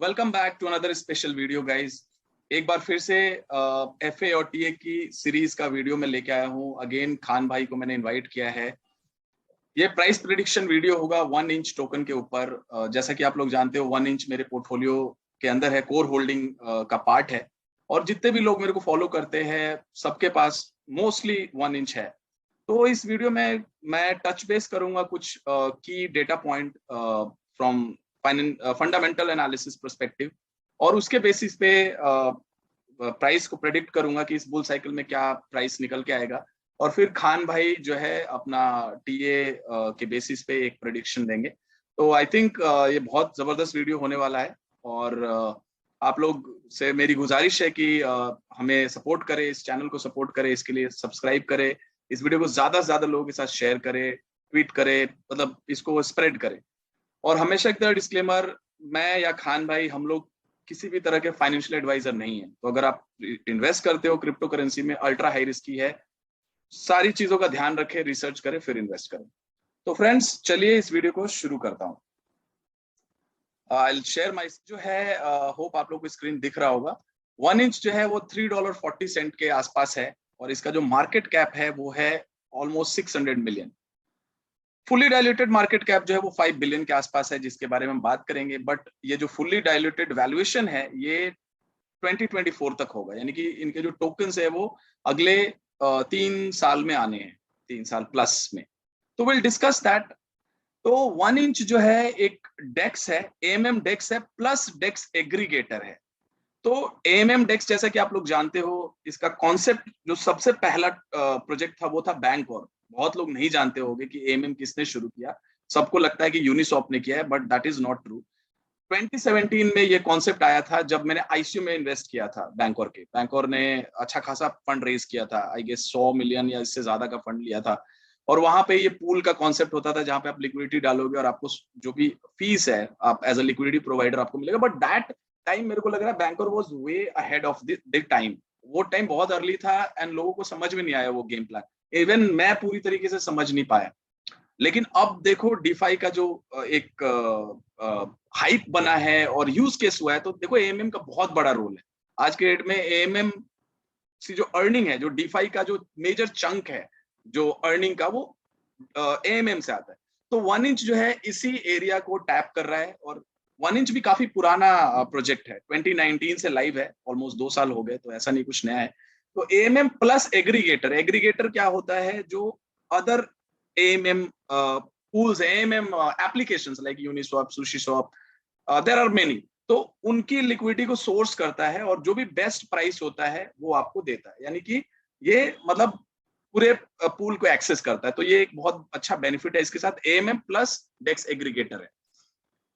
Welcome back to another special video guys. एक बार फिर से एफए और टीए की सीरीज का वीडियो में लेके आया हूँ। अगेन खान भाई को मैंने इनवाइट किया है। ये प्राइस प्रिडिक्शन वीडियो होगा 1 इंच टोकन के ऊपर। जैसा कि आप लोग जानते हो 1 इंच मेरे पोर्टफोलियो के अंदर है, कोर होल्डिंग का पार्ट है। और जितने भी लोग मेरे को फॉलो करते हैं सबके पास मोस्टली 1 इंच है। तो इस वीडियो में मैं टच बेस करूंगा कुछ की data point from fundamental analysis perspective, और उसके बेसिस पे प्राइस को प्रेडिक्ट करूंगा कि इस बुल साइकिल में क्या प्राइस निकल के आएगा। और फिर खान भाई जो है अपना टीए के बेसिस पे एक प्रेडिक्शन देंगे। तो आई थिंक ये बहुत जबरदस्त वीडियो होने वाला है। और आप लोग से मेरी गुजारिश है कि हमें सपोर्ट करें, इस चैनल को सपोर्ट करें, इसके लिए सब्सक्राइब करें, इस वीडियो को ज्यादा से ज्यादा लोगों के साथ शेयर करें, ट्वीट करें, मतलब इसको स्प्रेड करें। और हमेशा की तरह डिस्क्लेमर, मैं या खान भाई हम लोग किसी भी तरह के फाइनेंशियल एडवाइजर नहीं है। तो अगर आप इन्वेस्ट करते हो क्रिप्टो करेंसी में, अल्ट्रा हाई रिस्की है। सारी चीजों का ध्यान रखें, रिसर्च करें, फिर इन्वेस्ट करें। तो फ्रेंड्स चलिए इस वीडियो को शुरू करता हूँ। आई शेयर माई जो है, होप आप लोग को स्क्रीन दिख रहा होगा। 1 इंच जो है वो $3.40 के आसपास है, और इसका जो मार्केट कैप है वो है almost 600 million. Fully diluted market cap जो है वो 5 बिलियन के आसपास है, जिसके बारे में हम बात करेंगे। बट ये जो फुली डायल्यूटेड वैल्यूएशन है ये 2024 तक होगा, यानी कि इनके जो टोकन्स है वो अगले 3 साल में आने हैं, 3 साल प्लस में। तो विल डिस्कस दैट। तो 1 इंच जो है एक डेक्स है, एएमएम डेक्स है, प्लस डेक्स एग्रीगेटर है। तो एएमएम डेक्स जैसा कि आप लोग जानते हो, इसका कॉन्सेप्ट जो सबसे पहला प्रोजेक्ट था वो था बैंक। और बहुत लोग नहीं जानते होंगे कि एएमएम किसने शुरू किया। सबको लगता है कि यूनिसॉप ने किया है, but that is not true. 2017 में ये कॉन्सेप्ट आया था जब मैंने आईसीयू में इन्वेस्ट किया था। बैंकोर ने अच्छा खासा फंड रेज किया था, आई गेस 100 मिलियन या इससे ज्यादा का फंड लिया था। और वहां पे ये पूल का कॉन्सेप्ट होता था जहां पे आप लिक्विडिटी डालोगे और आपको जो भी फीस है आप एज अ लिक्विडिटी प्रोवाइडर आपको मिलेगा। बट दैट टाइम मेरे को लग रहा है Bancor was way ahead of the time. वो टाइम बहुत अर्ली था एंड लोगों को समझ में नहीं आया वो गेम प्लान। इवन मैं पूरी तरीके से समझ नहीं पाया। लेकिन अब देखो डीफाई का जो एक हाइप बना है और यूज केस हुआ है, तो देखो एएमएम का बहुत बड़ा रोल है आज के डेट में। एएमएम की जो अर्निंग है, जो डीफाई का जो मेजर चंक है जो अर्निंग का, वो एएमएम से आता है। तो 1 इंच जो है इसी एरिया को टैप कर रहा है। और 1 इंच भी काफी पुराना प्रोजेक्ट है, 2019 से लाइव है, ऑलमोस्ट 2 साल हो गए, तो ऐसा नहीं कुछ नया है। तो एएमएम प्लस एग्रीगेटर, एग्रीगेटर क्या होता है, जो other AMM pools, AMM applications like Uniswap, SushiSwap, there are many. तो उनकी लिक्विडिटी को सोर्स करता है और जो भी बेस्ट प्राइस होता है वो आपको देता है। यानी कि ये मतलब पूरे पूल को एक्सेस करता है। तो ये एक बहुत अच्छा बेनिफिट है इसके साथ। एएमएम प्लस डेक्स एग्रीगेटर है।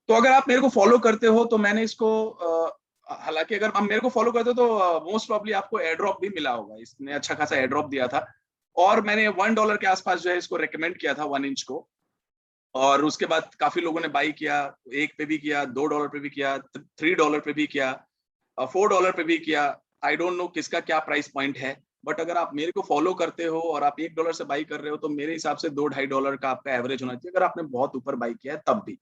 तो अगर आप मेरे को फॉलो करते हो तो मैंने इसको हालांकि अगर आप मेरे को फॉलो करते हो तो मोस्ट प्रॉब्ली आपको एयर ड्रॉप भी मिला होगा। इसने अच्छा खासा एयर ड्रॉप दिया था और मैंने $1 के आसपास जो है इसको रेकमेंड किया था 1 इंच को। और उसके बाद काफी लोगों ने बाई किया, 1 पे भी किया, $2 पे भी किया, $3 पे भी किया, $4 पे भी किया। आई डोंट नो किसका क्या प्राइस पॉइंट है। बट अगर आप मेरे को फॉलो करते हो और आप $1 से बाई कर रहे हो तो मेरे हिसाब से $2-2.5 का आपका एवरेज होना चाहिए, अगर आपने बहुत ऊपर बाई किया है तब भी।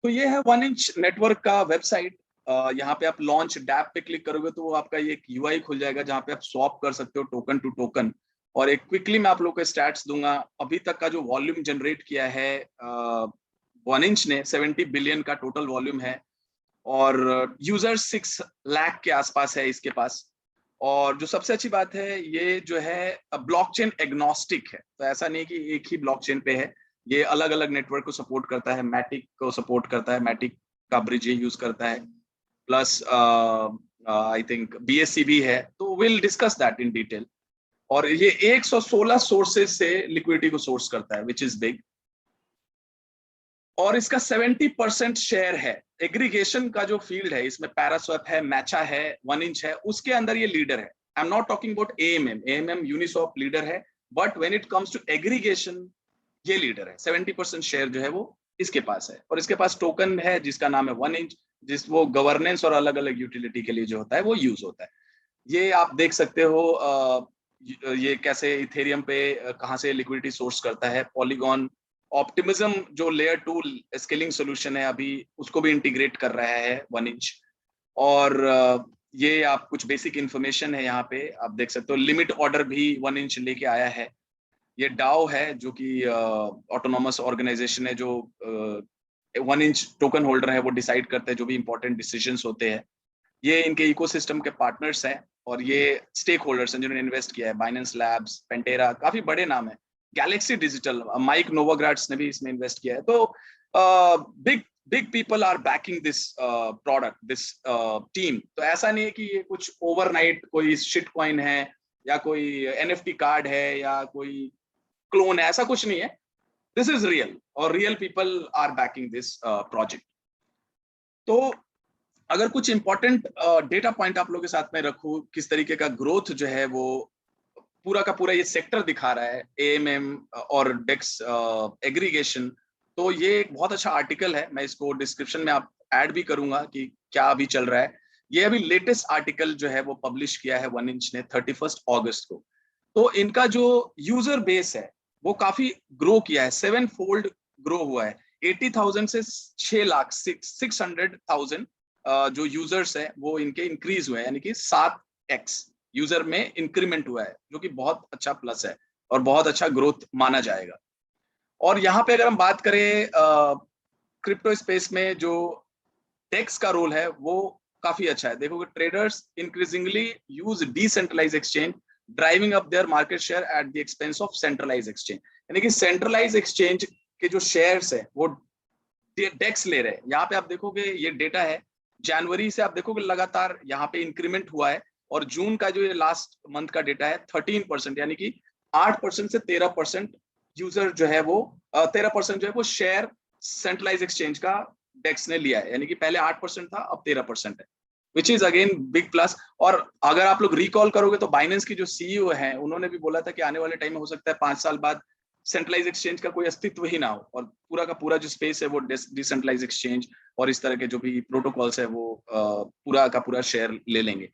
तो ये है 1 इंच नेटवर्क का वेबसाइट। यहाँ पे आप लॉन्च डैप पे क्लिक करोगे तो आपका ये एक यूआई खुल जाएगा जहाँ पे आप स्वैप कर सकते हो टोकन टू टोकन। और एक क्विकली मैं आप लोग को स्टैट्स दूंगा। अभी तक का जो वॉल्यूम जनरेट किया है 1 इंच ने, 70 बिलियन का टोटल वॉल्यूम है। और यूजर 6 लाख के आसपास है इसके पास। और जो सबसे अच्छी बात है, ये जो है ब्लॉकचेन एग्नोस्टिक है। तो ऐसा नहीं कि एक ही ब्लॉकचेन पे है, ये अलग अलग नेटवर्क को सपोर्ट करता है। मैटिक को सपोर्ट करता है, मैटिक का ब्रिज ये यूज करता है। प्लस आई थिंक बीएससी भी है। तो will discuss that in detail. और ये 116 सोर्सेज से लिक्विडिटी को सोर्स करता है, विच इज बिग। और इसका 70% शेयर है। एग्रीगेशन का जो फील्ड है इसमें पैरास्वैप है, मैचा है, 1 इंच है, उसके अंदर ये लीडर है। I am not talking about AMM, AMM Uniswap leader है, but when it comes to aggregation ये लीडर है। 70% शेयर जो है वो इसके पास है। और इसके पास टोकन है जिसका नाम है 1 इंच, जिस वो गवर्नेंस और अलग अलग यूटिलिटी के लिए जो होता है वो यूज होता है। ये आप देख सकते हो ये कैसे इथेरियम पे कहाँ से लिक्विडिटी सोर्स करता है। पॉलीगॉन ऑप्टिमिज्म जो लेयर 2 स्केलिंग सोल्यूशन है अभी उसको भी इंटीग्रेट कर रहा है 1 इंच। और ये आप कुछ बेसिक इंफॉर्मेशन है यहाँ पे आप देख सकते हो। लिमिट ऑर्डर भी 1 इंच लेके आया है। ये डाओ है जो कि ऑटोनॉमस ऑर्गेनाइजेशन है जो 1 इंच टोकन होल्डर है, वो डिसाइड करते हैं जो भी इंपॉर्टेंट डिसीजंस होते हैं। ये इनके इकोसिस्टम के पार्टनर्स हैं और ये स्टेक होल्डर्स हैं जिन्होंने इन्वेस्ट किया है। बाइनेंस लैब्स, पेंटेरा, काफी बड़े नाम है। गैलेक्सी डिजिटल, माइक नोवाग्राड्स ने भी इसमें इन्वेस्ट किया है। तो big big people are backing this product, this team. तो ऐसा नहीं है कि ये कुछ ओवरनाइट कोई शिट कॉइन है या कोई एनएफटी कार्ड है या कोई क्लोन है, ऐसा कुछ नहीं है। दिस इज रियल और real people are backing this project. तो अगर कुछ इंपॉर्टेंट डेटा पॉइंट आप लोगों के साथ में रखूं, किस तरीके का ग्रोथ जो है वो पूरा का पूरा ये सेक्टर दिखा रहा है, एएमएम और डेक्स एग्रीगेशन। तो ये एक बहुत अच्छा आर्टिकल है, मैं इसको डिस्क्रिप्शन में आप ऐड भी करूंगा कि क्या अभी चल रहा है। ये अभी लेटेस्ट आर्टिकल जो है वो पब्लिश किया है 1 इंच ने 31 अगस्त को। तो इनका जो यूजर बेस है वो काफी ग्रो किया है, 7 फोल्ड ग्रो हुआ है। 80,000 से 6 लाख 600,000 जो यूजर्स है वो इनके इंक्रीज हुए हैं, यानी कि 7x यूजर में इंक्रीमेंट हुआ है, जो कि बहुत अच्छा प्लस है और बहुत अच्छा ग्रोथ माना जाएगा। और यहाँ पे अगर हम बात करें क्रिप्टो स्पेस में जो डेक्स का रोल है वो काफी अच्छा है। देखोगे traders increasingly use decentralize exchange driving up their market share at the expense of centralize exchange. यानी कि सेंट्रलाइज एक्सचेंज के जो शेयर्स है वो डेक्स ले रहे हैं। यहाँ पे आप देखोगे ये डेटा है जनवरी से, आप देखोगे लगातार यहाँ पे इंक्रीमेंट हुआ है। और जून का जो ये लास्ट मंथ का डेटा है 13%, यानी कि 8% से 13% यूजर जो है वो 13% जो है वो शेयर सेंट्रलाइज एक्सचेंज का डेक्स ने लिया है। यानी कि पहले 8% था, अब 13% है, which is again big plus. और अगर आप लोग रिकॉल करोगे तो बाइनेंस की जो सीईओ है उन्होंने भी बोला था कि आने वाले टाइम में हो सकता है 5 साल बाद सेंट्रलाइज एक्सचेंज का कोई अस्तित्व ही ना हो और पूरा का पूरा जो स्पेस है वो डिसेंट्रलाइज एक्सचेंज और इस तरह के जो भी प्रोटोकॉल्स है वो पूरा का पूरा शेयर ले लेंगे।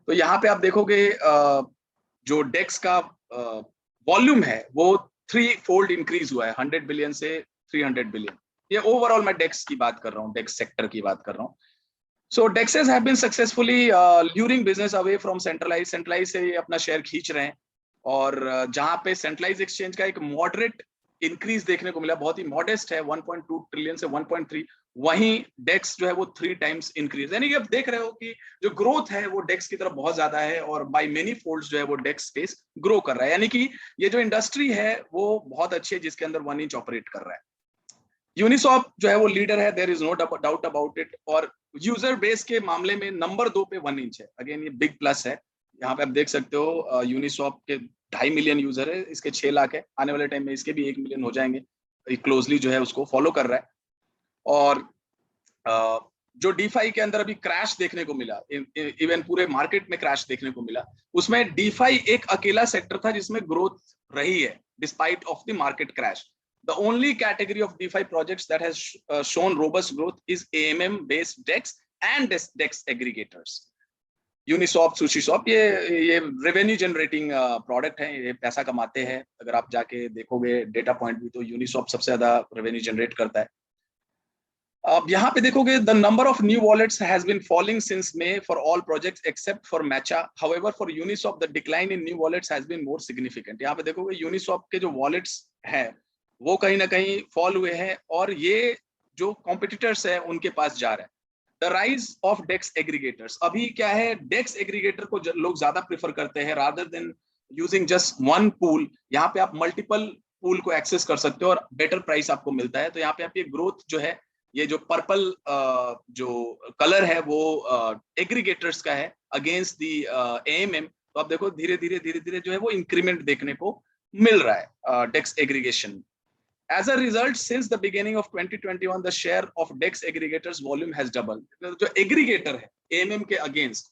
तो यहाँ पे आप देखोगे जो डेक्स का वॉल्यूम है वो 3 फोल्ड इंक्रीज हुआ है, 100 बिलियन से 300 बिलियन। ये ओवरऑल मैं डेक्स की बात कर रहा हूँ, डेक्स सेक्टर की बात कर रहा हूँ। So DEXs have been successfully luring business away from centralized से ये अपना शेयर खींच रहे हैं। और जहां पे सेंट्रलाइज एक्सचेंज का एक मॉडरेट इंक्रीज देखने को मिला, बहुत ही मॉडेस्ट है 1.2 ट्रिलियन से 1.3, वहीं डेक्स जो है वो 3 टाइम्स इंक्रीज। यानी कि आप देख रहे हो कि जो ग्रोथ है वो डेक्स की तरफ बहुत ज्यादा है और बाय मेनी फोल्ड्स जो है वो डेक्स स्पेस ग्रो कर रहा है। यानी कि ये जो इंडस्ट्री है वो बहुत अच्छी है जिसके अंदर 1 इंच ऑपरेट कर रहा है। यूनिसॉप जो है वो लीडर है, there is no doubt about it. और यूजर बेस के मामले में नंबर 2 पे 1 इंच है, अगेन ये बिग प्लस है। यहाँ पे आप देख सकते हो यूनिसॉप के 2.5 मिलियन यूजर है, इसके 6 लाख है, आने वाले टाइम में इसके भी 1 मिलियन हो जाएंगे। क्लोजली जो है उसको फॉलो कर रहा है। और जो डीफाई के अंदर अभी क्रैश देखने को मिला, इवन पूरे मार्केट में क्रैश देखने को मिला, उसमें डीफाई एक अकेला सेक्टर था जिसमें ग्रोथ रही है despite of the market crash. The only category of DeFi projects that has shown robust growth is AMM-based DEX and DEX aggregators. Uniswap, SushiSwap ये रेवेन्यू जनरेटिंग प्रोडक्ट है, ये पैसा कमाते हैं। अगर आप जाके देखोगे डेटा पॉइंट भी तो Uniswap सबसे ज्यादा रेवेन्यू जनरेट करता है। अब यहाँ पे देखोगे the number of new wallets has been falling since May for all projects except for Matcha. However, for Uniswap the decline in new wallets has been more significant. यहाँ पे देखोगे Uniswap के जो wallets हैं वो कहीं ना कहीं फॉल हुए हैं और ये जो कॉम्पिटिटर्स है उनके पास जा रहा है। The rise of DEX aggregators, अभी क्या है, डेक्स एग्रीगेटर को लोग ज्यादा प्रेफर करते हैं rather than using just one pool. यहाँ पे आप मल्टीपल पूल को एक्सेस कर सकते हो और बेटर प्राइस आपको मिलता है। तो यहाँ पे आप ये ग्रोथ जो है, ये जो पर्पल जो कलर है वो एग्रीगेटर्स का है अगेंस्ट दी एएमएम। तो आप देखो धीरे धीरे जो है वो इंक्रीमेंट देखने को मिल रहा है डेक्स aggregation. As a result, since the beginning of 2021, the share of DEX aggregators volume has doubled. जो एग्रीगेटर है AMM के अगेंस्ट,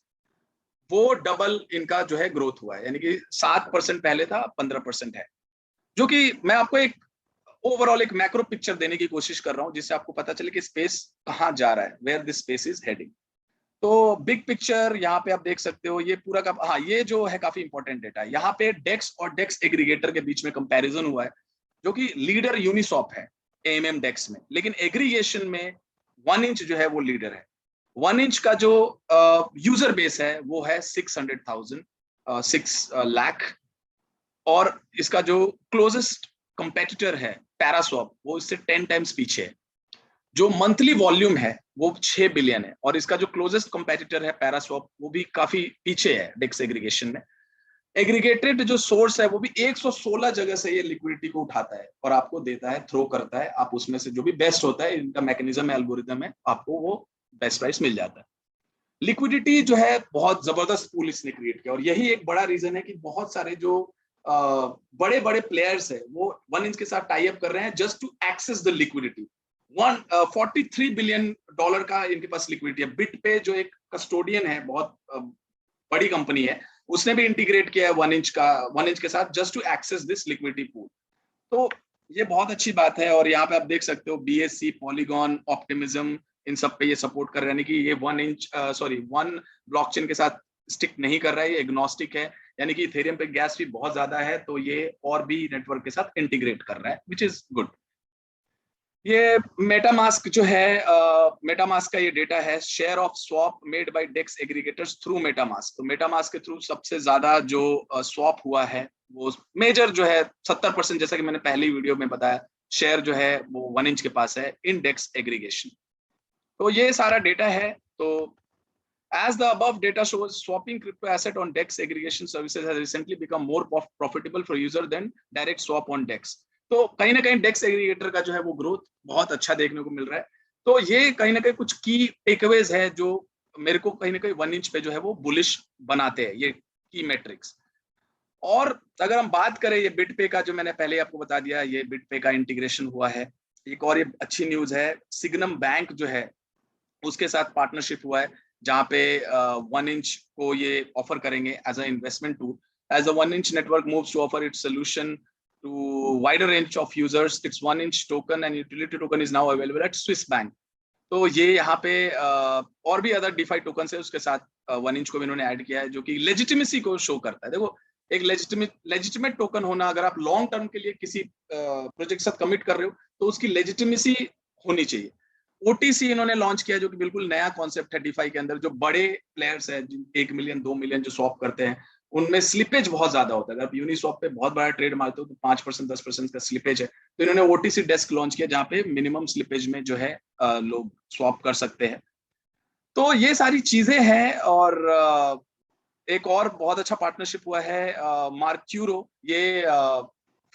वो डबल इनका जो है ग्रोथ हुआ है, यानी कि 7% पहले था, 15% है। जो कि मैं आपको एक ओवरऑल एक मैक्रो पिक्चर देने की कोशिश कर रहा हूं जिससे आपको पता चले कि स्पेस कहां जा रहा है, where this space is heading. तो बिग पिक्चर यहाँ पे आप देख सकते हो, ये पूरा का हाँ, ये जो है काफी इंपॉर्टेंट डेटा है। यहाँ पे डेक्स और डेक्स एग्रीगेटर के बीच में कंपैरिजन हुआ है जो कि लीडर यूनिसॉप है एएमएम डेक्स में, लेकिन एग्रीगेशन में 1 इंच जो है वो लीडर है। 1 इंच का जो यूजर बेस है वो है 600,000, 6 लाख, और इसका जो क्लोजेस्ट कंपेटिटर है पैरास्वैप वो इससे 10 टाइम्स पीछे है। जो मंथली वॉल्यूम है वो 6 बिलियन है, और इसका जो क्लोजेस्ट कंपेटिटर है पैरास्वैप वो भी काफी पीछे है डेक्स एग्रीगेशन में। एग्रीगेटेड जो सोर्स है वो भी 116 जगह से ये लिक्विडिटी को उठाता है और आपको देता है, थ्रो करता है। आप उसमें से जो भी बेस्ट होता है, इनका मैकेनिज्म है, एल्गोरिथम है, आपको वो बेस्ट प्राइस मिल जाता है। लिक्विडिटी जो है बहुत जबरदस्त पूल इसने क्रिएट किया, और यही एक बड़ा रीजन है कि बहुत सारे जो बड़े बड़े प्लेयर्स है वो 1 इंच के साथ टाई अप कर रहे हैं just to access the liquidity. 43 billion dollar का इनके पास लिक्विडिटी है। बिटपे जो एक कस्टोडियन है, बहुत बड़ी कंपनी है, उसने भी इंटीग्रेट किया है 1 इंच के साथ just to access this liquidity pool. तो ये बहुत अच्छी बात है। और यहाँ पे आप देख सकते हो BSC, पॉलीगॉन, ऑप्टिमिज्म, इन सब पे ये सपोर्ट कर रहे हैं, यानी कि ये 1 ब्लॉकचेन के साथ स्टिक नहीं कर रहा है, ये एग्नोस्टिक है, यानी कि इथेरियम पे गैस फी बहुत ज्यादा है तो ये और भी नेटवर्क के साथ इंटीग्रेट कर रहा है, विच इज गुड। ये मेटामास्क जो है, मेटामास्क का ये डेटा है, share of swap made by DEX aggregators through MetaMask. तो मेटामास्क के थ्रू सबसे ज्यादा जो स्वैप हुआ है वो मेजर जो है 70%, जैसा कि मैंने पहली वीडियो में बताया, शेयर जो है वो 1 इंच के पास है इन डेक्स एग्रीगेशन। तो ये सारा डेटा है। तो as the above data shows, swapping crypto asset on DEX aggregation services has recently become more profitable for user than direct swap on DEX. तो कहीं ना कहीं डेक्स एग्रीगेटर का जो है वो ग्रोथ बहुत अच्छा देखने को मिल रहा है। तो ये कहीं ना कहीं कुछ की टेकअवेज है जो मेरे को कहीं ना कहीं 1 इंच पे जो है वो बुलिश बनाते हैं, ये की मेट्रिक्स। और अगर हम बात करें ये बिटपे का, जो मैंने पहले आपको बता दिया, ये बिटपे का इंटीग्रेशन हुआ है। एक और ये अच्छी न्यूज है, सिग्नम बैंक जो है उसके साथ पार्टनरशिप हुआ है, जहां पे 1 इंच को ये ऑफर करेंगे as a investment tool. As a 1 inch network moves to offer its solution to wider range of users, it's 1 inch token and utility token is now available at Swiss bank. तो ये यहाँ पे और भी other DeFi token है उसके साथ 1 inch को भी इन्होंने ऐड किया है, जो कि लेजिटिमेसी को शो करता है। देखो, एक लेजिटिमेट टोकन होना, अगर आप लॉन्ग टर्म के लिए किसी प्रोजेक्ट के साथ कमिट कर रहे हो तो उसकी लेजिटिमेसी होनी चाहिए। OTC इन्होंने लॉन्च किया, जो कि बिल्कुल नया कॉन्सेप्ट है डिफाई के अंदर। जो बड़े प्लेयर्स हैं 1 मिलियन 2 मिलियन जो स्वैप करते हैं, उनमें स्लिपेज बहुत ज्यादा होता है। अगर आप यूनिस्वैप पे बहुत बड़ा ट्रेड मारते हो तो 5% 10% का स्लिपेज है। तो इन्होंने OTC डेस्क लॉन्च किया जहाँ पे मिनिमम स्लिपेज में जो है लोग स्वैप कर सकते हैं। तो ये सारी चीजें हैं। और एक और बहुत अच्छा पार्टनरशिप हुआ है मार्क्यूरो। ये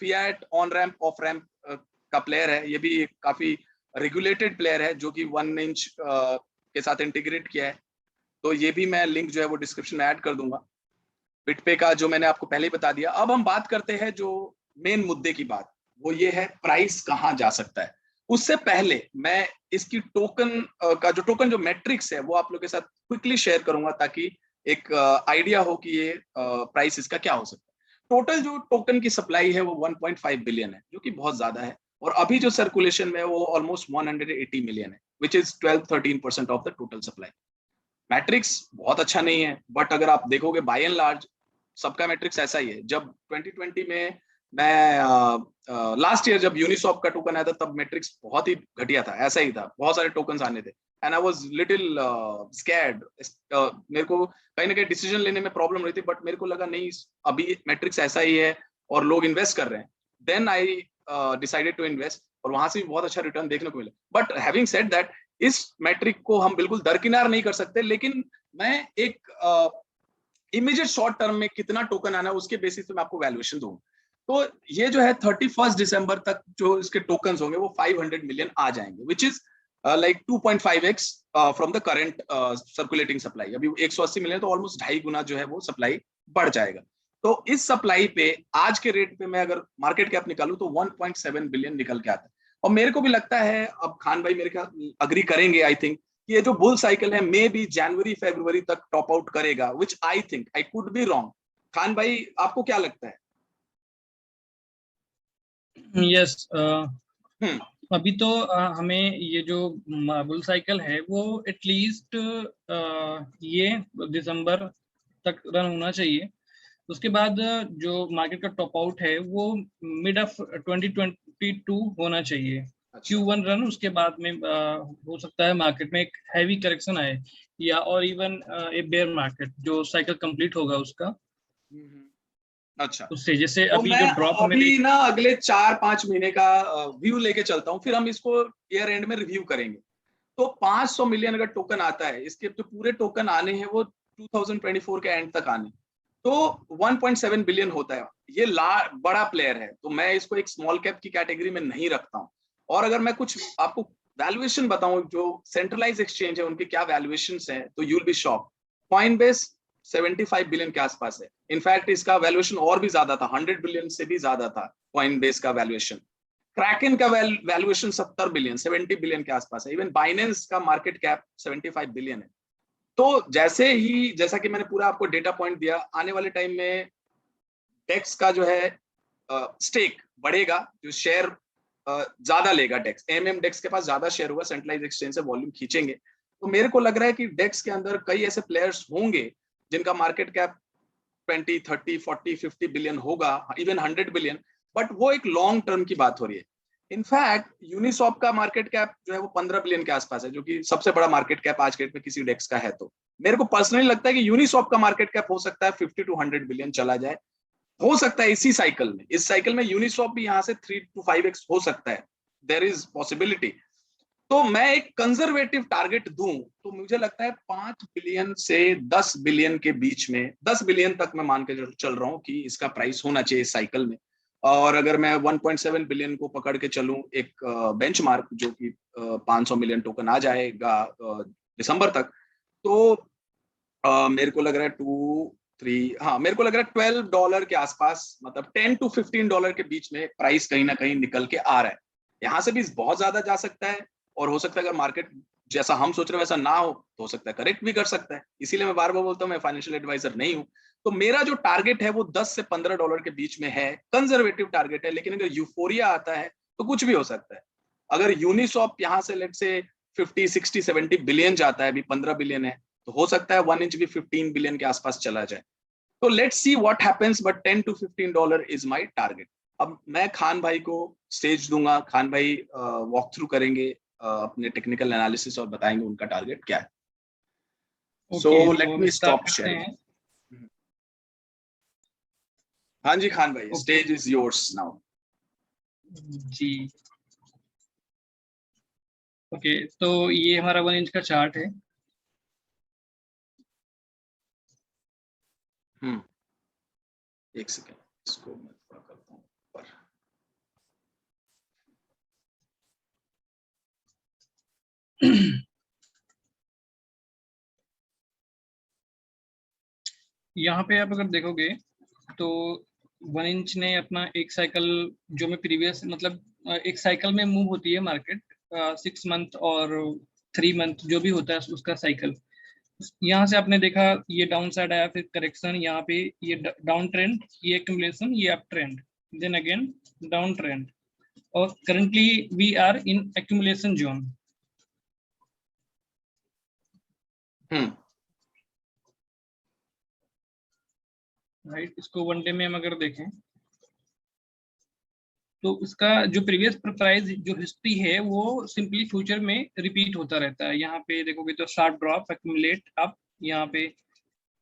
fiat on ramp off ramp का प्लेयर है। ये भी काफी रेगुलेटेड प्लेयर है जो कि 1 इंच के साथ इंटीग्रेट किया है। तो ये भी मैं लिंक जो है वो डिस्क्रिप्शन में ऐड कर दूंगा। बिटपे का जो मैंने आपको पहले ही बता दिया। अब हम बात करते हैं जो मेन मुद्दे की बात, वो ये है प्राइस कहाँ जा सकता है। उससे पहले मैं इसकी टोकन का जो मैट्रिक्स है वो आप लोग के साथ क्विकली शेयर करूंगा, ताकि एक आइडिया हो कि ये प्राइस इसका क्या हो सकता है। टोटल जो टोकन की सप्लाई है वो 1.5 बिलियन है, जो कि बहुत ज्यादा है। और अभी जो सर्कुलेशन में है वो ऑलमोस्ट 180 मिलियन है, which is 12-13% of the total supply. Matrix बहुत अच्छा नहीं है, बट अगर आप देखोगे बाय एंड लार्ज सबका मैट्रिक्स ऐसा ही है। जब 2020 में मैं लास्ट ईयर जब यूनिसॉप का टोकन आया था, तब मैट्रिक्स बहुत ही घटिया था, ऐसा ही था, बहुत सारे टोकन आने थे and I was little scared. मेरे को कहीं ना कहीं डिसीजन लेने में प्रॉब्लम रही थी, बट मेरे को लगा नहीं, अभी मैट्रिक्स ऐसा ही है और लोग इन्वेस्ट कर रहे हैं। Then I decided to invest, और वहां से भी बहुत अच्छा रिटर्न देखने को मिला। बट हैविंग सेड दैट, इस मैट्रिक को हम बिल्कुल दरकिनार नहीं कर सकते, लेकिन मैं एक इमीडिएट शॉर्ट टर्म में कितना टोकन आना है उसके बेसिस पे मैं आपको वैल्यूएशन दूंगा। तो ये जो है 31 दिसंबर तक जो इसके टोकन होंगे वो 500 मिलियन आ जाएंगे, which is like 2.5x from the current circulating supply. अभी 180 मिलियन, तो ऑलमोस्ट 2.5 गुना जो है वो सप्लाई बढ़ जाएगा। तो इस सप्लाई पे आज के रेट पे मैं अगर मार्केट कैप निकालूं तो 1.7 बिलियन निकल के आता है। और मेरे को भी लगता है, अब खान भाई मेरे ख्याल अग्री करेंगे, आई थिंक ये जो बुल साइकिल है मे बी जनवरी फरवरी तक टॉप आउट करेगा, which I think, I could be wrong. Khan भाई आपको क्या लगता है? यस, अभी तो हमें ये जो बुल साइकिल है वो एटलीस्ट ये दिसंबर तक रन होना चाहिए। उसके बाद जो मार्केट का टॉप आउट है वो मिड ऑफ 2022 होना चाहिए। अच्छा। Q1 रन, उसके बाद में हो सकता है मार्केट में एक हैवी करेक्शन आए, या और इवन ए बेयर मार्केट जो साइकिल कंप्लीट होगा उसका, अच्छा, उससे जैसे तो अभी मैं जो ड्रॉप हमें अभी ना अगले 4-5 महीने का व्यू लेके चलता हूँ, फिर हम इसको ईयर एंड में रिव्यू करेंगे। तो 500 मिलियन अगर टोकन आता है, इसके तो पूरे टोकन आने हैं वो 2024 के एंड तक आने, तो 1.7 बिलियन होता है। ये बड़ा प्लेयर है, तो मैं इसको एक स्मॉल कैप की कैटेगरी में नहीं रखता हूँ। और अगर मैं कुछ आपको वैल्यूएशन बताऊं, जो सेंट्रलाइज एक्सचेंज है उनके क्या वैल्यूएशन है, तो you will be shock. Coinbase 75 billion के आसपास है। इनफैक्ट इसका वैल्यूएशन और भी ज्यादा था, 100 बिलियन से भी ज्यादा था कॉइनबेस का वैल्यूएशन। क्रैकन का वैल्यूएशन 70 बिलियन, 70 बिलियन के आसपास है। इवन बाइनेंस का मार्केट कैप 75 बिलियन है। तो जैसा कि मैंने पूरा आपको डेटा पॉइंट दिया, आने वाले टाइम में डेक्स का जो है स्टेक बढ़ेगा, जो शेयर ज्यादा लेगा डेक्स, डेक्स के पास ज्यादा शेयर होगा, सेंट्रलाइज एक्सचेंज से वॉल्यूम खींचेंगे। तो मेरे को लग रहा है कि डेक्स के अंदर कई ऐसे प्लेयर्स होंगे जिनका मार्केट कैप 20, 30, 40, 50 बिलियन होगा, इवन 100 बिलियन। बट वो एक लॉन्ग टर्म की बात हो रही है। इनफैक्ट यूनिसॉप का मार्केट कैप जो है वो 15 बिलियन के आसपास है, जो कि सबसे बड़ा मार्केट कैप आज के डेट में किसी डेक्स का है। तो मेरे को पर्सनली लगता है कि यूनिसॉप का मार्केट कैप हो सकता है 50 to 100 बिलियन चला जाए। हो सकता है इसी साइकिल में, इस साइकिल में यूनिसॉप भी यहाँ से 3 to 5x हो सकता है। There is possibility. तो मैं एक कंजर्वेटिव टारगेट दूं तो मुझे लगता है 5 बिलियन से 10 बिलियन के बीच में, 10 बिलियन तक मैं मान के चल रहा हूं कि इसका प्राइस होना चाहिए इस साइकिल में। और अगर मैं 1.7 बिलियन को पकड़ के चलूं एक बेंचमार्क, जो कि 500 मिलियन टोकन आ जाएगा दिसंबर तक, तो मेरे को लग रहा है 2-3, हाँ मेरे को लग रहा है $12 के आसपास, मतलब $10 to $15 के बीच में प्राइस कहीं ना कहीं निकल के आ रहा है। यहाँ से भी बहुत ज्यादा जा सकता है, और हो सकता है अगर मार्केट जैसा हम सोच रहे हैं वैसा ना हो सकता है करेक्ट भी कर सकता है। इसीलिए मैं बार बार बोलता हूँ मैं फाइनेंशियल एडवाइजर नहीं हूँ। तो मेरा जो टारगेट है वो 10 से $15 के बीच में है, कंजर्वेटिव टारगेट है। लेकिन अगर यूफोरिया आता है तो कुछ भी हो सकता है। अगर यूनिसॉप यहाँ से लेट से 50, 60, 70 बिलियन जाता है, अभी 15 बिलियन है, तो हो सकता है 1 इंच भी 15 बिलियन के आसपास चला जाए। तो let's see what happens, but $10 to $15 is my target. अब मैं खान भाई को स्टेज दूंगा, खान भाई वॉक थ्रू करेंगे अपने टेक्निकल एनालिसिस और बताएंगे उनका टारगेट क्या है। सो ओके, लेट तो हम मी स्टार्ट स्टॉप करते शेयरिंग। हैं। हाँ जी खान भाई, okay stage is yours now. जी, ओके, तो ये हमारा 1 इंच का चार्ट है। एक सेकेंड, इसको मैं थोड़ा करता हूँ ऊपर। यहाँ पे आप अगर देखोगे तो 1 इंच ने अपना एक साइकिल, जो मैं प्रीवियस मतलब एक साइकिल में मूव होती है मार्केट, 6 मंथ और 3 मंथ जो भी होता है उसका साइकिल। यहाँ से आपने देखा ये डाउन साइड आया, फिर करेक्शन, यहाँ पे ये डाउन ट्रेंड, ये एक्यूमुलेशन, ये up trend, then again down trend, और currently we are in accumulation zone. Right, इसको 1 डे में हम अगर देखें तो इसका जो प्रीवियस प्राइस जो हिस्ट्री है वो सिंपली फ्यूचर में रिपीट होता रहता है। यहाँ पे देखोगे तो शार्प ड्रॉप, एक्यूमुलेट अप, यहाँ पे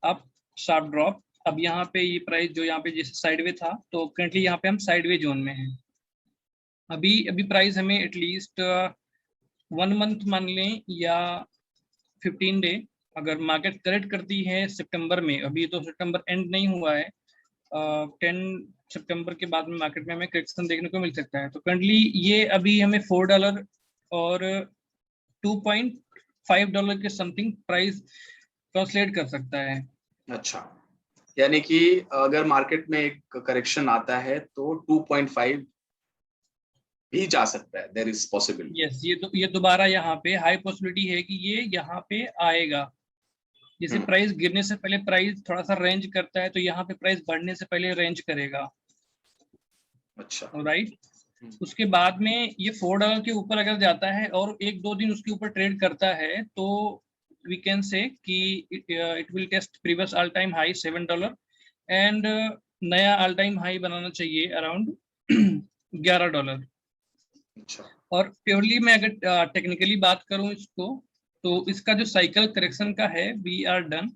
अप, शार्प ड्रॉप। अब यहाँ पे ये प्राइस जो यहाँ पे जैसे साइडवे था, तो करंटली यहाँ पे हम साइडवे जोन में हैं। अभी अभी प्राइस हमें एटलीस्ट 1 मंथ मान लें या 15 डे, अगर मार्केट करेक्ट करती है सितंबर में, अभी तो सितंबर एंड नहीं हुआ है, 10 सितंबर के बाद में मार्केट में हमें करेक्शन देखने को मिल सकता है। तो करंटली ये अभी हमें $4 और $2.5 के समथिंग प्राइस ट्रांसलेट कर सकता है। अच्छा, यानी कि अगर मार्केट में एक करेक्शन आता है तो 2.5 भी जा सकता है, देयर इज पॉसिबिलिटी। यस, ये दोबारा यहाँ पे हाई पॉसिबिलिटी है कि ये यहाँ पे आएगा। जैसे प्राइस गिरने से पहले प्राइस थोड़ा सा रेंज करता है, तो यहाँ पे प्राइस बढ़ने से पहले रेंज करेगा। अच्छा, राइट, उसके बाद में ये $4 के ऊपर अगर जाता है और 1-2 दिन उसके ऊपर ट्रेड करता है, तो वी कैन से कि it will test previous all time high $7, and नया ऑल टाइम हाई बनाना चाहिए अराउंड $11। अच्छा। और प्योरली मैं अगर टेक्निकली बात करूं इसको, तो इसका जो साइकिल करेक्शन का है, वी आर डन।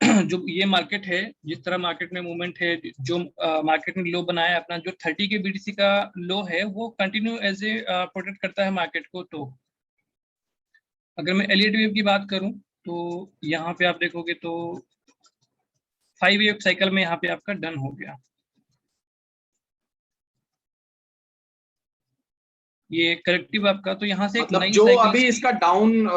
जो ये मार्केट है, जिस तरह मार्केट में मूवमेंट है, जो मार्केट ने लो बनाया है अपना, जो 30 के बीटीसी का लो है वो कंटिन्यू एज ए प्रोटेक्ट करता है मार्केट को। तो अगर मैं एलियट वेव की बात करूं, तो यहाँ पे आप देखोगे तो 5 वेव साइकिल में यहाँ पे आपका डन हो गया। ये करेक्टिव आपका, तो यहाँ से एक मतलब नई जो साइकिल अभी इसका डाउन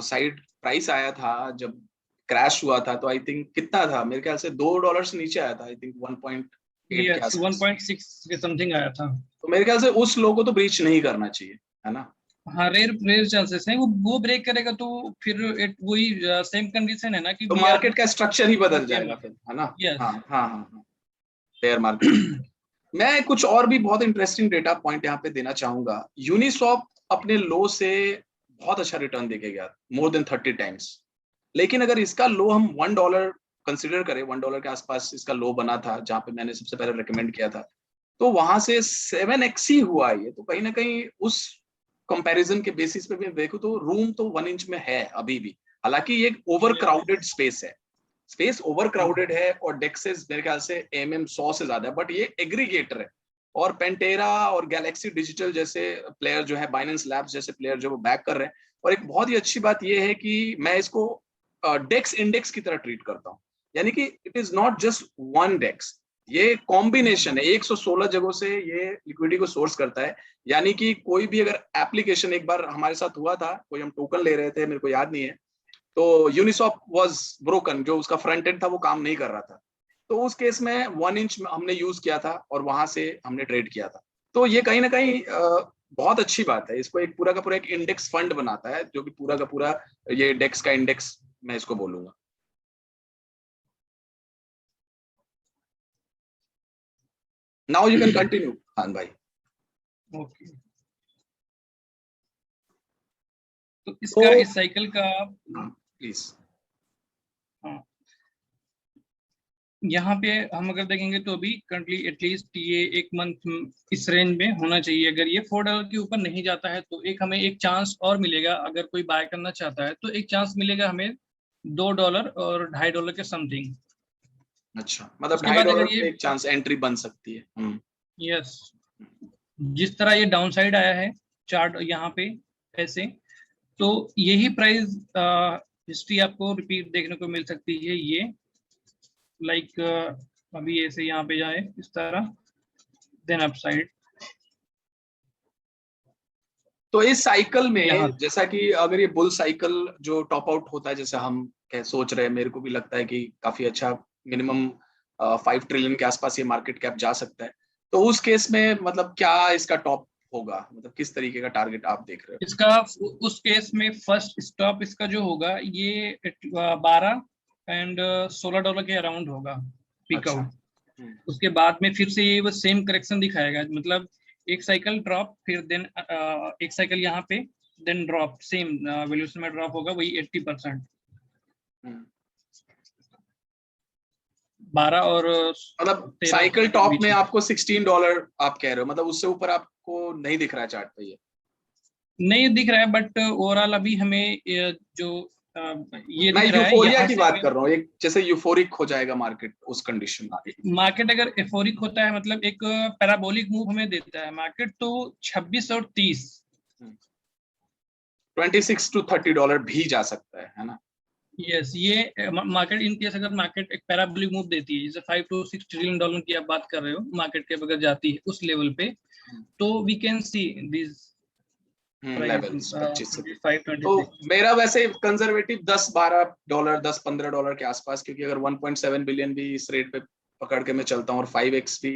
साइड प्राइस आया था जब क्रैश हुआ था, तो आई थिंक कितना था, मेरे ख्याल से $2 से नीचे आया था, आई थिंक 1.8 के आसपास। 1.6 के समथिंग आया था। तो मेरे ख्याल से उस लो को तो ब्रीच नहीं करना चाहिए, है ना? हाँ, रेयर रेयर चांसेस हैं, वो ब्रेक करेगा तो फिर वही सेम कंडीशन है ना कि तो वी आर मार्केट का स्ट्रक्चर ही बदल फेयर जाएगा फिर, है ना? मार्केट। हाँ हाँ हाँ हाँ, फेयर मार्केट। मैं कुछ और भी बहुत इंटरेस्टिंग डेटा पॉइंट यहाँ पे देना चाहूंगा। यूनिसॉप अपने लो से बहुत अच्छा रिटर्न देके गया, मोर देन 30 टाइम्स। लेकिन अगर इसका लो हम $1 कंसिडर करें, $1 के आसपास इसका लो बना था जहां पे मैंने सबसे पहले रिकमेंड किया था, तो वहां से 7x ही हुआ ये। तो कहीं ना कहीं उस कंपैरिजन के बेसिस पे भी देखो तो रूम तो 1 इंच में है अभी भी। हालांकि ये ओवर क्राउडेड स्पेस है, स्पेस ओवर क्राउडेड है, और डेक्सेस मेरे ख्याल से MM100 से ज्यादा है, बट ये एग्रीगेटर है। और पेंटेरा और गैलेक्सी डिजिटल जैसे प्लेयर जो है, बाइनेंस लैब्स जैसे प्लेयर जो वो बैक कर रहे हैं। और एक बहुत ही अच्छी बात ये है कि मैं इसको डेक्स इंडेक्स की तरह ट्रीट करता हूँ, यानी कि it is not just one DEX, ये कॉम्बिनेशन है। 116 जगहों से ये लिक्विडिटी को सोर्स करता है। यानी कि कोई भी अगर एप्लीकेशन, एक बार हमारे साथ हुआ था, कोई हम टोकन ले रहे थे, मेरे को याद नहीं है, तो यूनिसॉप वाज ब्रोकन, जो उसका फ्रंट एंड था वो काम नहीं कर रहा था। तो उस केस में 1 इंच हमने यूज किया था और वहां से हमने ट्रेड किया था। तो ये कहीं ना कहीं बहुत अच्छी बात है। इसको एक पूरा का पूरा एक इंडेक्स फंड बनाता है, जो कि पूरा का पूरा ये डेक्स का इंडेक्स मैं इसको बोलूंगा। Now you can continue Khan भाई। ओके, तो तो इसका इस साइकिल का प्लीज। हाँ, यहाँ पे हम अगर देखेंगे तो अभी करंटली एटलीस्ट ये एक मंथ इस रेंज में होना चाहिए। अगर ये $4 के ऊपर नहीं जाता है तो एक हमें एक चांस और मिलेगा। अगर कोई बाय करना चाहता है तो एक चांस मिलेगा हमें $2 और $2.5 के समथिंग। अच्छा, मतलब उसके बाद $2.5 अगर ये, पे एक चांस एंट्री बन सकती है। यस, जिस तरह ये डाउन साइड आया है चार्ट यहाँ पे ऐसे, तो यही प्राइस हिस्ट्री आपको रिपीट देखने को मिल सकती है। ये लाइक अभी ऐसे यहाँ पे जाए इस तरह, देन अपसाइड। तो इस साइकिल यहाँ में जैसा कि अगर ये बुल साइकिल जो टॉप आउट होता है, जैसे हम सोच रहे हैं, मेरे को भी लगता है कि काफी अच्छा मिनिमम 5 ट्रिलियन के आसपास ये मार्केट कैप जा सकता है। तो उस केस में मतलब क्या इसका टॉप होगा, मतलब किस तरीके का टारगेट आप देख रहे इसका, उस केस में फर्स्ट स्टॉप इसका जो होगा ये 12 एंड $16 के अराउंड होगा हो? पिक अच्छा। आउट। उसके बाद में फिर से ये वो सेम करेक्शन दिखाएगा, मतलब एक साइकिल ड्रॉप, फिर देन एक साइकिल यहाँ पे, देन ड्रॉप, सेम वैल्यूशन में ड्रॉप होगा वही 80%। 12 और मतलब 13 साइकिल के टॉप बीच में में आपको $16 आप कह रहे हो, मतलब उससे ऊपर आपको नहीं दिख रहा है चार्ट पे ये? नहीं दिख रहा है, बट ओवरऑल अभी हमें जो ये मैं दिख रहा है यूफोरिया यहाँ की से बात हमें, कर रहा हूँ, एक जैसे यूफोरिक हो जाएगा मार्केट उस कंडीशन में। मार्केट अगर एफोरिक होता है, मतलब एक पैराबोलिक मूव हमें देता है मार्केट, तो 26 और 30, 26 to $30 भी जा सकता है ना? यस, ये मार्केट इन केस अगर मार्केट एक पैराबोलिक मूव देती है, जैसे $5 to $6 ट्रिलियन की आप बात कर रहे हो, मार्केट कैप अगर जाती है उस लेवल पे, तो we can see this levels 25 से। 25, तो 26। मेरा वैसे कंजर्वेटिव $10-12, $10-15 के आसपास, क्योंकि अगर 1.7 बिलियन भी इस रेट पे पकड़ के मैं चलता हूँ और 5x भी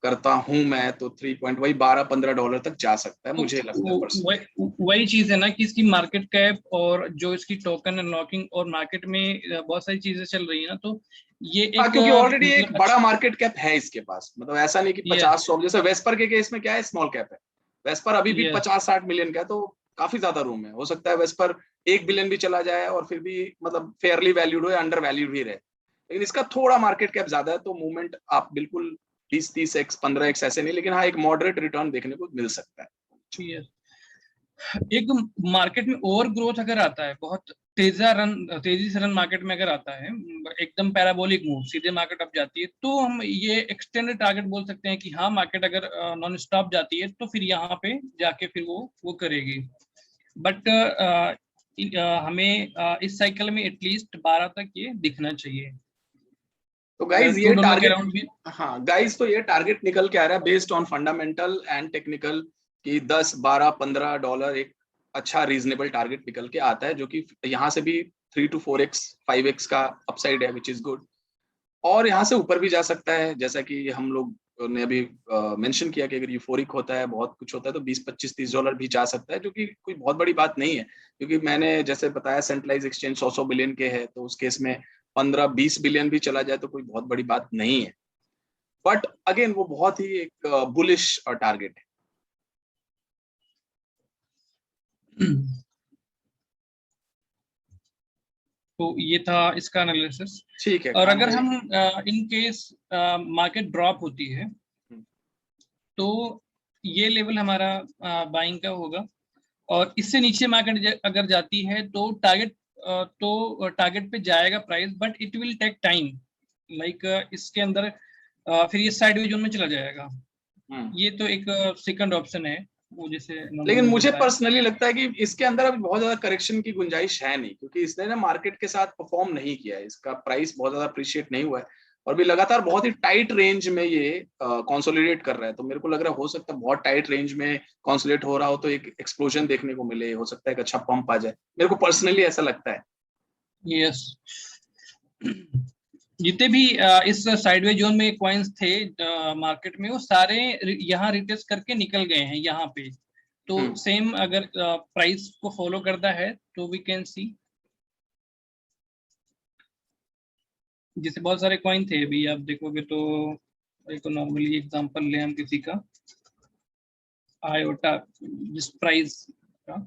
करता हूँ मैं, तो 3 पॉइंट वही $12-15 तक जा सकता है, मुझे लगता है पर्सनली। वही चीज है ना कि इसकी मार्केट कैप और जो इसकी टोकन अनलॉकिंग और मार्केट में बहुत सारी चीजें चल रही है ना, तो ये हाँ, एक क्योंकि ऑलरेडी एक मतलब बड़ा मार्केट कैप है इसके पास, मतलब ऐसा नहीं कि 50-100, जैसे वेस्पर के केस में क्या है, स्मॉल कैप है। वेस्पर अभी भी यस 50-60 मिलियन का है, तो काफी ज्यादा रूम है। हो सकता है वेस्पर 1 बिलियन भी चला जाए और फिर भी मतलब फेयरली वैल्यूड हो या अंडर वैल्यूड भी रहे। लेकिन इसका थोड़ा मार्केट कैप ज्यादा है, तो मूवमेंट आप बिल्कुल 20-30x 15x ऐसे नहीं, लेकिन हाँ एक मॉडरेट रिटर्न देखने को मिल सकता है। Yes. एक मार्केट में ओवर ग्रोथ अगर आता है, बहुत तेजी से रन मार्केट में अगर आता है, एकदम पैराबोलिक मूव सीधे मार्केट अप जाती है, तो हम ये एक्सटेंडेड टारगेट बोल सकते हैं कि हाँ मार्केट अगर नॉन स्टॉप जाती है तो फिर यहाँ पे जाके फिर वो करेगी। बट हमें इस साइकिल में एटलीस्ट 12 तक ये दिखना चाहिए। तो गाइज ये टारगेट, भी हाँ गाइज तो ये टारगेट निकल के आ रहा है based on fundamental and technical कि 10, 12, $15 एक अच्छा रीजनेबल टारगेट निकल के आता है, जो कि यहाँ से भी 3 to 4x 5x का अपसाइड है, विच इज गुड। और यहाँ से ऊपर भी जा सकता है, जैसा कि हम लोग ने अभी मेंशन किया कि अगर यूफोरिक होता है, बहुत कुछ होता है, तो 20, 25, $30 भी जा सकता है, जो कि कोई बहुत बड़ी बात नहीं है। क्योंकि मैंने जैसे बताया सेंट्रलाइज एक्सचेंज 100 बिलियन के है, तो उस केस में 15-20 बिलियन भी चला जाए तो कोई बहुत बड़ी बात नहीं है। बट अगेन वो बहुत ही एक बुलिश टारगेट है। तो ये था इसका एनालिसिस। ठीक है और खान अगर भाई। हम इन केस मार्केट ड्रॉप होती है तो ये लेवल हमारा बाइंग का होगा, और इससे नीचे मार्केट अगर जाती है तो टारगेट पे जाएगा price, but it will take time. Like इसके अंदर फिर ये साइडवेज जोन में चला जाएगा। ये तो एक सेकंड ऑप्शन है वो, जैसे लेकिन ने मुझे बताया। पर्सनली लगता है कि इसके अंदर अभी बहुत ज्यादा करेक्शन की गुंजाइश है नहीं, क्योंकि इसने ना मार्केट के साथ परफॉर्म नहीं किया है, इसका प्राइस बहुत ज्यादा अप्रिशिएट नहीं हुआ है, और भी लगातार बहुत ही टाइट रेंज में ये कंसोलिडेट कर रहा है। तो मेरे को लग रहा है हो सकता है बहुत टाइट रेंज में कंसोलिडेट हो रहा हो तो एक एक्सप्लोजन देखने को मिले, हो सकता है एक अच्छा पंप आ जाए, मेरे को पर्सनली ऐसा लगता है। यस। जितने भी इस साइडवे जोन में कॉइन्स थे मार्केट में, वो सारे यहाँ रिटेस्ट करके निकल गए हैं यहाँ पे। तो सेम अगर प्राइस को फॉलो करता है तो वी कैन सी, जैसे बहुत सारे कॉइन थे अभी आप देखोगे तो, एक नॉर्मली एग्जांपल ले हम किसी का, आयोटा, जिस प्राइस का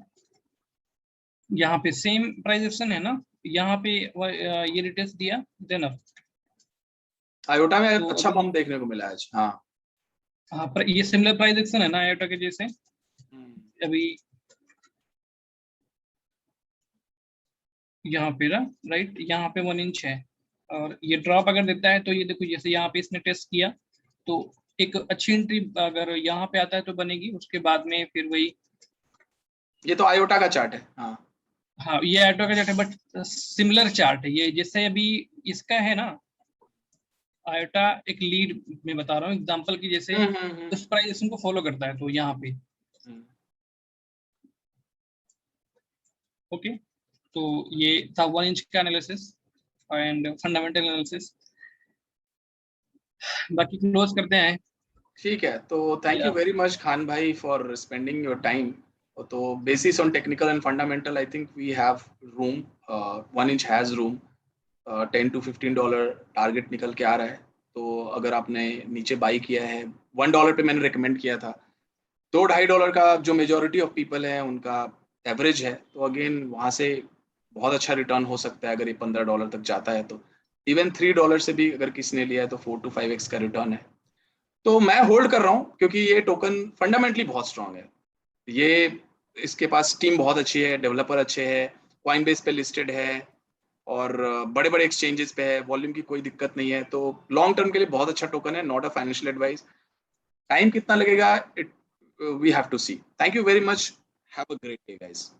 यहाँ पे सेम प्राइस एक्शन है ना, यहाँ पे ये रिटेस्ट दिया, देन अप आयोटा में तो अच्छा पंप देखने को मिला आज। हाँ हाँ, पर ये सिमिलर प्राइस एक्शन है ना आयोटा के जैसे। अभी यहाँ पे ना, राइट, यहाँ पे 1 इंच है, और ये ड्रॉप अगर देता है तो ये देखो, जैसे यहाँ पे इसने टेस्ट किया तो एक अच्छी एंट्री अगर यहाँ पे आता है तो बनेगी, उसके बाद में फिर वही। ये तो आयोटा का चार्ट है। हाँ ये आयोटा का चार्ट है, बट सिमिलर चार्ट है ये, जैसे अभी इसका है ना आयोटा, एक लीड में बता रहा हूँ एग्जांपल की, जैसे उस प्राइस को फॉलो करता है तो यहाँ पे ओके। तो ये था 1 इंच का एनालिसिस एंड फंडामेंटल एनालिसिस। बाकी क्लोज करते हैं। ठीक है, तो thank you very much Khan भाई फॉर स्पेंडिंग योर टाइम। तो basis on technical and fundamental I think we have room, 1 inch has room, $10 to $15 target निकल के आ रहा है। तो अगर आपने नीचे बाई किया है, $1 पे मैंने रिकमेंड किया था, $2-2.5 का जो मेजोरिटी ऑफ पीपल है उनका एवरेज है, तो अगेन वहाँ से बहुत अच्छा रिटर्न हो सकता है। अगर ये $15 तक जाता है तो इवन $3 से भी अगर किसी ने लिया है तो 4 to 5x का रिटर्न है। तो मैं होल्ड कर रहा हूँ क्योंकि ये टोकन फंडामेंटली बहुत स्ट्रांग है। ये इसके पास टीम बहुत अच्छी है, डेवलपर अच्छे हैं, कॉइनबेस पे लिस्टेड है, और बड़े बड़े एक्सचेंजेस पे है, वॉल्यूम की कोई दिक्कत नहीं है। तो लॉन्ग टर्म के लिए बहुत अच्छा टोकन है, not a financial advice. Time कितना लगेगा, we have to see. Thank you very much, have a great day guys.